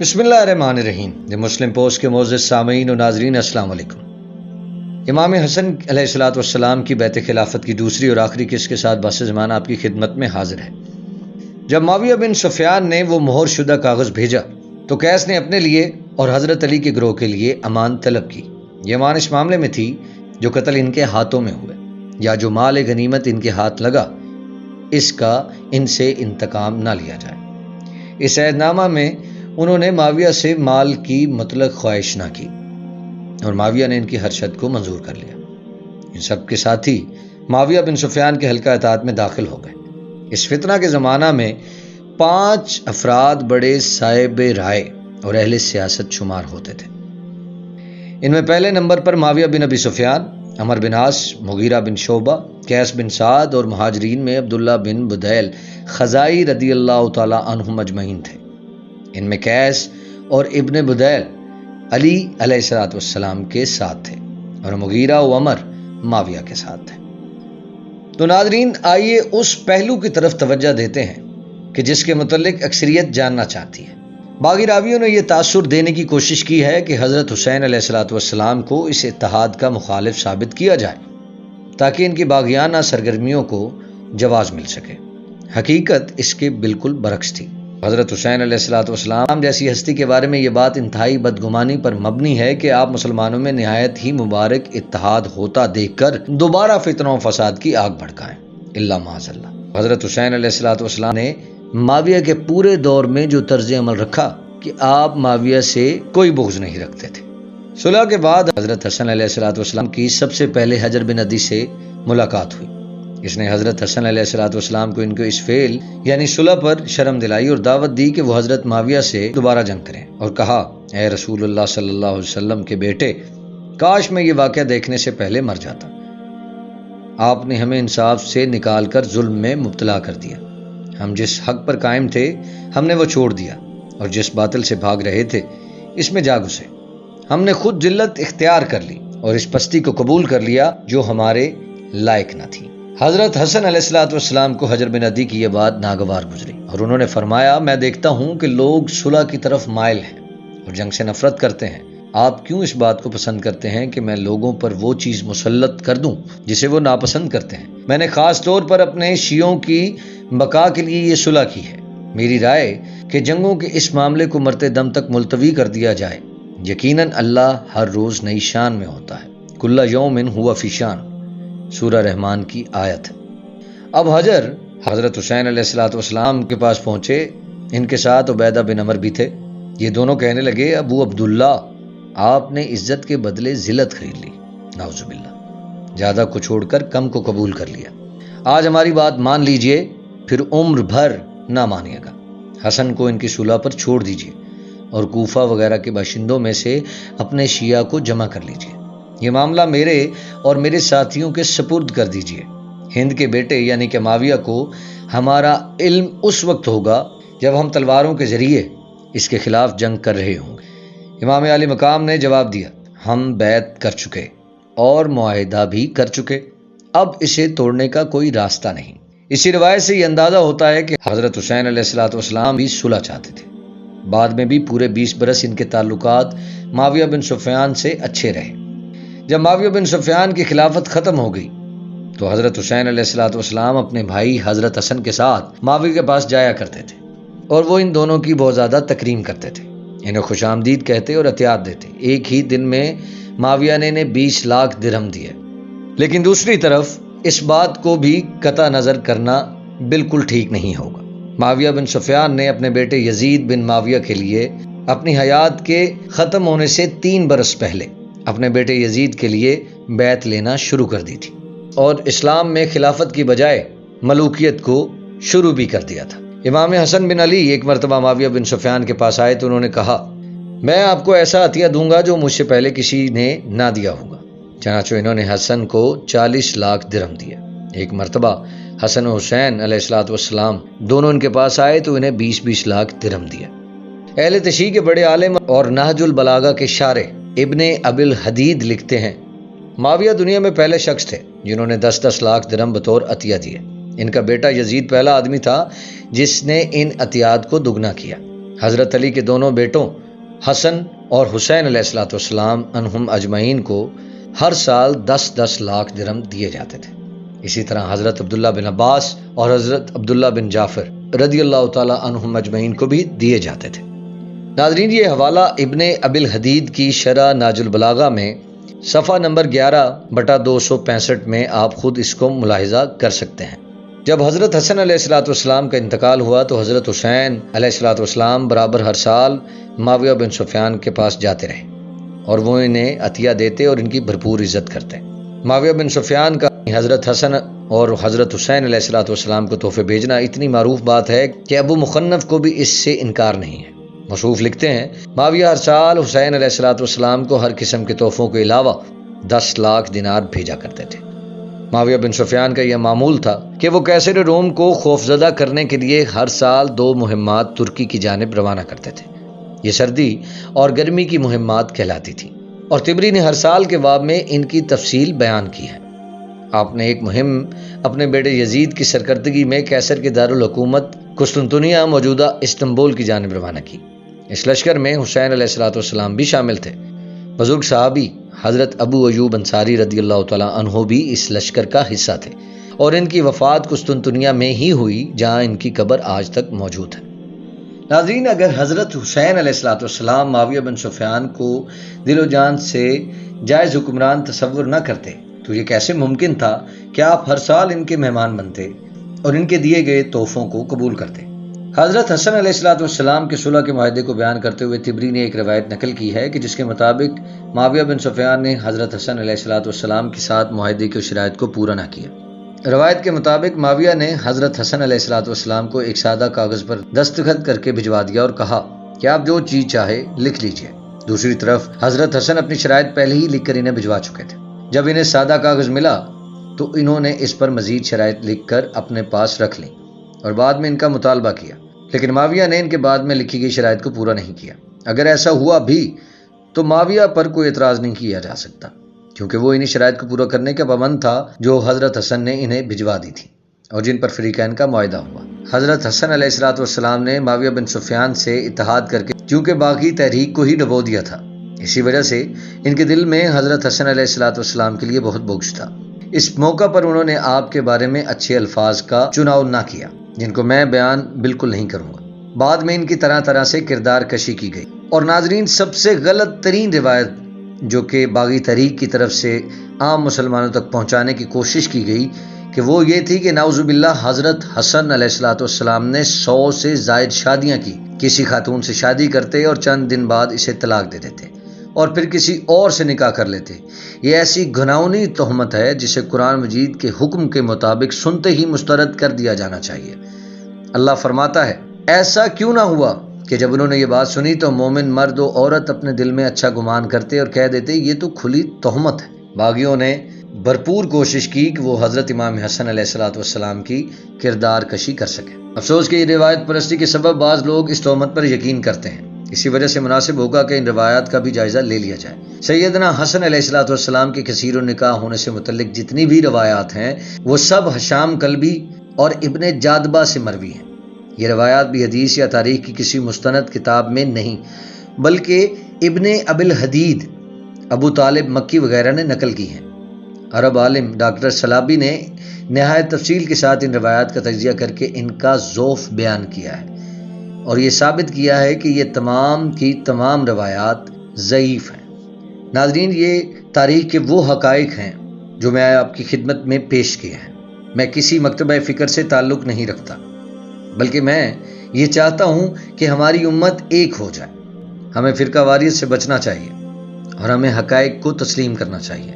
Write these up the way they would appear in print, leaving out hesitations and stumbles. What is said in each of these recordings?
بسم اللہ الرحمن الرحیم۔ مسلم پوسٹ کے معزز سامعین و ناظرین السلام علیکم۔ امام حسن علیہ السلام کی بیعت خلافت کی دوسری اور آخری قسط کے ساتھ بحث زمانہ آپ کی خدمت میں حاضر ہے۔ جب معاویہ بن سفیان نے وہ مہر شدہ کاغذ بھیجا تو قیس نے اپنے لیے اور حضرت علی کے گروہ کے لیے امان طلب کی۔ یہ امان اس معاملے میں تھی جو قتل ان کے ہاتھوں میں ہوئے یا جو مال غنیمت ان کے ہاتھ لگا، اس کا ان سے انتقام نہ لیا جائے۔ اس عہد نامہ میں انہوں نے معاویہ سے مال کی مطلق خواہش نہ کی اور معاویہ نے ان کی ہر شرط کو منظور کر لیا۔ ان سب کے ساتھی معاویہ بن سفیان کے حلقہ اطاعت میں داخل ہو گئے۔ اس فتنہ کے زمانہ میں 5 افراد بڑے صاحب رائے اور اہل سیاست شمار ہوتے تھے۔ ان میں پہلے نمبر پر معاویہ بن ابی سفیان، عمر بن عاص، مغیرہ بن شعبہ، قیس بن سعد اور مہاجرین میں عبداللہ بن بدیل خزائی رضی اللہ تعالی عنہم اجمعین تھے۔ ان میں قیس اور ابن بدیل علی علیہ السلام کے ساتھ تھے اور مغیرہ و عمر معاویہ کے ساتھ تھے۔ تو ناظرین، آئیے اس پہلو کی طرف توجہ دیتے ہیں کہ جس کے متعلق اکثریت جاننا چاہتی ہے۔ باقی راویوں نے یہ تاثر دینے کی کوشش کی ہے کہ حضرت حسین علیہ السلام کو اس اتحاد کا مخالف ثابت کیا جائے تاکہ ان کی باغیانہ سرگرمیوں کو جواز مل سکے۔ حقیقت اس کے بالکل برعکس تھی۔ حضرت حسین علیہ السلام جیسی ہستی کے بارے میں یہ بات انتہائی بدگمانی پر مبنی ہے کہ آپ مسلمانوں میں نہایت ہی مبارک اتحاد ہوتا دیکھ کر دوبارہ فتنہ و فساد کی آگ بھڑکائیں۔ اللہ معاذ اللہ۔ حضرت حسین علیہ السلام نے معاویہ کے پورے دور میں جو طرز عمل رکھا کہ آپ معاویہ سے کوئی بغض نہیں رکھتے تھے۔ صلح کے بعد حضرت حسن علیہ السلام کی سب سے پہلے حجر بن عدی سے ملاقات ہوئی۔ اس نے حضرت حسن علیہ السلام کو ان کے اس فعل یعنی صلح پر شرم دلائی اور دعوت دی کہ وہ حضرت معاویہ سے دوبارہ جنگ کریں، اور کہا، اے رسول اللہ صلی اللہ علیہ وسلم کے بیٹے، کاش میں یہ واقعہ دیکھنے سے پہلے مر جاتا۔ آپ نے ہمیں انصاف سے نکال کر ظلم میں مبتلا کر دیا۔ ہم جس حق پر قائم تھے ہم نے وہ چھوڑ دیا اور جس باطل سے بھاگ رہے تھے اس میں جا گھسے۔ ہم نے خود ذلت اختیار کر لی اور اس پستی کو قبول کر لیا جو ہمارے لائق نہ تھی۔ حضرت حسن علیہ السلام کو حجر بن عدی کی یہ بات ناگوار گزری اور انہوں نے فرمایا، میں دیکھتا ہوں کہ لوگ صلح کی طرف مائل ہیں اور جنگ سے نفرت کرتے ہیں۔ آپ کیوں اس بات کو پسند کرتے ہیں کہ میں لوگوں پر وہ چیز مسلط کر دوں جسے وہ ناپسند کرتے ہیں؟ میں نے خاص طور پر اپنے شیعوں کی بقا کے لیے یہ صلح کی ہے۔ میری رائے کہ جنگوں کے اس معاملے کو مرتے دم تک ملتوی کر دیا جائے۔ یقیناً اللہ ہر روز نئی شان میں ہوتا ہے۔ کل یوم ہوا فی شان، سورہ رحمان کی آیت۔ اب حجر حضرت حسین علیہ السلام کے پاس پہنچے۔ ان کے ساتھ عبیدہ بن عمر بھی تھے۔ یہ دونوں کہنے لگے، ابو عبداللہ، آپ نے عزت کے بدلے ذلت خرید لی، نعوذ باللہ۔ زیادہ کو چھوڑ کر کم کو قبول کر لیا۔ آج ہماری بات مان لیجئے، پھر عمر بھر نہ مانیے گا۔ حسن کو ان کی صلح پر چھوڑ دیجئے اور کوفہ وغیرہ کے باشندوں میں سے اپنے شیعہ کو جمع کر لیجئے۔ یہ معاملہ میرے اور میرے ساتھیوں کے سپرد کر دیجئے۔ ہند کے بیٹے یعنی کہ معاویہ کو ہمارا علم اس وقت ہوگا جب ہم تلواروں کے ذریعے اس کے خلاف جنگ کر رہے ہوں گے۔ امام علی مقام نے جواب دیا، ہم بیعت کر چکے اور معاہدہ بھی کر چکے، اب اسے توڑنے کا کوئی راستہ نہیں۔ اسی روایت سے یہ اندازہ ہوتا ہے کہ حضرت حسین علیہ السلام بھی صلح چاہتے تھے۔ بعد میں بھی پورے 20 برس ان کے تعلقات معاویہ بن سفیان سے اچھے رہے۔ جب معاویہ بن سفیان کی خلافت ختم ہو گئی تو حضرت حسین علیہ السلام اپنے بھائی حضرت حسن کے ساتھ معاویہ کے پاس جایا کرتے تھے اور وہ ان دونوں کی بہت زیادہ تکریم کرتے تھے، انہیں خوش آمدید کہتے اور عطیات دیتے۔ ایک ہی دن میں معاویہ نے انہیں 20 لاکھ درہم دیے۔ لیکن دوسری طرف اس بات کو بھی قطع نظر کرنا بالکل ٹھیک نہیں ہوگا۔ معاویہ بن سفیان نے اپنے بیٹے یزید بن معاویہ کے لیے اپنی حیات کے ختم ہونے سے 3 برس پہلے اپنے بیٹے یزید کے لیے بیعت لینا شروع کر دی تھی اور اسلام میں خلافت کی بجائے ملوکیت کو شروع بھی کر دیا تھا۔ امام حسن بن علی ایک مرتبہ معاویہ بن سفیان کے پاس آئے تو انہوں نے کہا، میں آپ کو ایسا عطیہ دوں گا جو مجھ سے پہلے کسی نے نہ دیا ہوگا۔ چنانچہ انہوں نے حسن کو 40 لاکھ درہم دیا۔ ایک مرتبہ حسن و حسین علیہ السلام دونوں ان کے پاس آئے تو انہیں 20 لاکھ درہم دیا۔ اہل تشیع کے بڑے عالم اور نہج البلاغہ کے شارح ابن ابی الحدید لکھتے ہیں، معاویہ دنیا میں پہلے شخص تھے جنہوں نے 10 لاکھ درہم بطور عطیہ دیے۔ ان کا بیٹا یزید پہلا آدمی تھا جس نے ان عطیات کو دگنا کیا۔ حضرت علی کے دونوں بیٹوں حسن اور حسین علیہ الصلوۃ والسلام عنہم اجمعین کو ہر سال 10 لاکھ درہم دیے جاتے تھے۔ اسی طرح حضرت عبداللہ بن عباس اور حضرت عبداللہ بن جعفر رضی اللہ تعالی عنہم اجمعین کو بھی دیے جاتے تھے۔ ناظرین، یہ حوالہ ابن ابی الحدید کی شرح ناج البلاغہ میں صفحہ نمبر 11/265 میں آپ خود اس کو ملاحظہ کر سکتے ہیں۔ جب حضرت حسن علیہ الصلوۃ والسلام کا انتقال ہوا تو حضرت حسین علیہ الصلوۃ والسلام برابر ہر سال معاویہ بن سفیان کے پاس جاتے رہے اور وہ انہیں عطیہ دیتے اور ان کی بھرپور عزت کرتے۔ معاویہ بن سفیان کا حضرت حسن اور حضرت حسین علیہ الصلوۃ والسلام کو تحفے بھیجنا اتنی معروف بات ہے کہ ابو مخنف کو بھی اس سے انکار نہیں ہے۔ مصروف لکھتے ہیں، معاویہ ہر سال حسین علیہ الصلوۃ والسلام کو ہر قسم کے تحفوں کے علاوہ 10 لاکھ دینار بھیجا کرتے تھے۔ معاویہ بن سفیان کا یہ معمول تھا کہ وہ قیصر روم کو خوفزدہ کرنے کے لیے ہر سال 2 مہمات ترکی کی جانب روانہ کرتے تھے۔ یہ سردی اور گرمی کی مہمات کہلاتی تھی اور طبری نے ہر سال کے باب میں ان کی تفصیل بیان کی ہے۔ آپ نے ایک مہم اپنے بیٹے یزید کی سرکردگی میں قیصر کے دارالحکومت قسطنطنیہ موجودہ استنبول کی جانب روانہ کی۔ اس لشکر میں حسین علیہ الصلوۃ والسلام بھی شامل تھے۔ بزرگ صحابی حضرت ابو ایوب انصاری رضی اللہ تعالیٰ عنہ بھی اس لشکر کا حصہ تھے اور ان کی وفات قسطنطنیہ میں ہی ہوئی جہاں ان کی قبر آج تک موجود ہے۔ ناظرین، اگر حضرت حسین علیہ الصلوۃ والسلام معاویہ بن سفیان کو دل و جان سے جائز حکمران تصور نہ کرتے تو یہ کیسے ممکن تھا کہ آپ ہر سال ان کے مہمان بنتے اور ان کے دیے گئے تحفوں کو قبول کرتے؟ حضرت حسن علیہ الصلوۃ والسلام کے صلح کے معاہدے کو بیان کرتے ہوئے طبری نے ایک روایت نقل کی ہے کہ جس کے مطابق معاویہ بن سفیان نے حضرت حسن علیہ الصلوۃ والسلام کے ساتھ معاہدے کی شرائط کو پورا نہ کیا۔ روایت کے مطابق معاویہ نے حضرت حسن علیہ الصلوۃ والسلام کو ایک سادہ کاغذ پر دستخط کر کے بھجوا دیا اور کہا کہ آپ جو چیز چاہے لکھ لیجئے۔ دوسری طرف حضرت حسن اپنی شرائط پہلے ہی لکھ کر انہیں بھجوا چکے تھے۔ جب انہیں سادہ کاغذ ملا تو انہوں نے اس پر مزید شرائط لکھ کر اپنے پاس رکھ لیں اور بعد میں ان کا مطالبہ کیا، لیکن معاویہ نے ان کے بعد میں لکھی گئی شرائط کو پورا نہیں کیا۔ اگر ایسا ہوا بھی تو معاویہ پر کوئی اعتراض نہیں کیا جا سکتا کیونکہ وہ انہی شرائط کو پورا کرنے کا پابند تھا جو حضرت حسن نے انہیں بھجوا دی تھی اور جن پر فریقین کا معاہدہ ہوا۔ حضرت حسن علیہ الصلوۃ والسلام نے معاویہ بن سفیان سے اتحاد کر کے چونکہ باقی تحریک کو ہی ڈبو دیا تھا، اسی وجہ سے ان کے دل میں حضرت حسن علیہ الصلوۃ والسلام کے لیے بہت بغض تھا۔ اس موقع پر انہوں نے آپ کے بارے میں اچھے الفاظ کا چناؤ نہ کیا جن کو میں بیان بالکل نہیں کروں گا۔ بعد میں ان کی طرح طرح سے کردار کشی کی گئی اور ناظرین، سب سے غلط ترین روایت جو کہ باغی تحریک کی طرف سے عام مسلمانوں تک پہنچانے کی کوشش کی گئی کہ وہ یہ تھی کہ نعوذ باللہ حضرت حسن علیہ الصلوۃ والسلام نے 100 سے زائد شادیاں کی، کسی خاتون سے شادی کرتے اور چند دن بعد اسے طلاق دے دیتے اور پھر کسی اور سے نکاح کر لیتے۔ یہ ایسی گھناؤنی تہمت ہے جسے قرآن مجید کے حکم کے مطابق سنتے ہی مسترد کر دیا جانا چاہیے۔ اللہ فرماتا ہے، ایسا کیوں نہ ہوا کہ جب انہوں نے یہ بات سنی تو مومن مرد و عورت اپنے دل میں اچھا گمان کرتے اور کہہ دیتے یہ تو کھلی تہمت ہے۔ باغیوں نے بھرپور کوشش کی کہ وہ حضرت امام حسن علیہ الصلوۃ والسلام کی کردار کشی کر سکیں۔ افسوس کہ یہ روایت پرستی کے سبب بعض لوگ اس تہمت پر یقین کرتے ہیں، اسی وجہ سے مناسب ہوگا کہ ان روایات کا بھی جائزہ لے لیا جائے۔ سیدنا حسن علیہ الصلوۃ والسلام کے کثیر النکاح ہونے سے متعلق جتنی بھی روایات ہیں وہ سب ہشام کلبی اور ابن جادبہ سے مروی ہیں۔ یہ روایات بھی حدیث یا تاریخ کی کسی مستند کتاب میں نہیں بلکہ ابن ابی الحدید، ابو طالب مکی وغیرہ نے نقل کی ہیں۔ عرب عالم ڈاکٹر سلابی نے نہایت تفصیل کے ساتھ ان روایات کا تجزیہ کر کے ان کا ضعف بیان کیا ہے اور یہ ثابت کیا ہے کہ یہ تمام کی تمام روایات ضعیف ہیں۔ ناظرین، یہ تاریخ کے وہ حقائق ہیں جو میں آپ کی خدمت میں پیش کیے ہیں۔ میں کسی مکتبہ فکر سے تعلق نہیں رکھتا بلکہ میں یہ چاہتا ہوں کہ ہماری امت ایک ہو جائے۔ ہمیں فرقہ واریت سے بچنا چاہیے اور ہمیں حقائق کو تسلیم کرنا چاہیے۔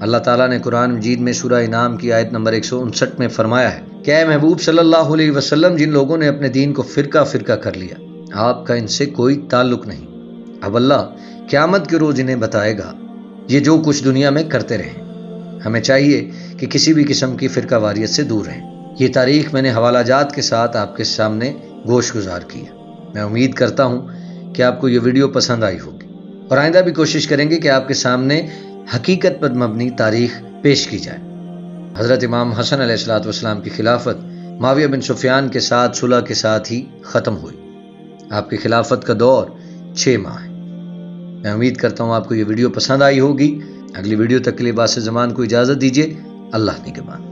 اللہ تعالیٰ نے قرآن مجید میں سورہ انعام کی آیت نمبر 159 میں فرمایا ہے کہ اے محبوب صلی اللہ علیہ وسلم، جن لوگوں نے اپنے دین کو فرقہ فرقہ کر لیا آپ کا ان سے کوئی تعلق نہیں، اب اللہ قیامت کے روز انہیں بتائے گا یہ جو کچھ دنیا میں کرتے رہیں۔ ہمیں چاہیے کہ کسی بھی قسم کی فرقہ واریت سے دور رہیں۔ یہ تاریخ میں نے حوالہ جات کے ساتھ آپ کے سامنے گوش گزار کی ہے۔ میں امید کرتا ہوں کہ آپ کو یہ ویڈیو پسند آئی ہوگی اور آئندہ بھی کوشش کریں گے کہ آپ کے سامنے حقیقت پر مبنی تاریخ پیش کی جائے۔ حضرت امام حسن علیہ الصلوۃ والسلام کی خلافت معاویہ بن سفیان کے ساتھ صلح کے ساتھ ہی ختم ہوئی آپ کی خلافت کا دور 6 ماہ ہے۔ میں امید کرتا ہوں آپ کو یہ ویڈیو پسند آئی ہوگی۔ اگلی ویڈیو تک کے لیے باس زمان کو اجازت دیجیے۔ اللہ نگہبان۔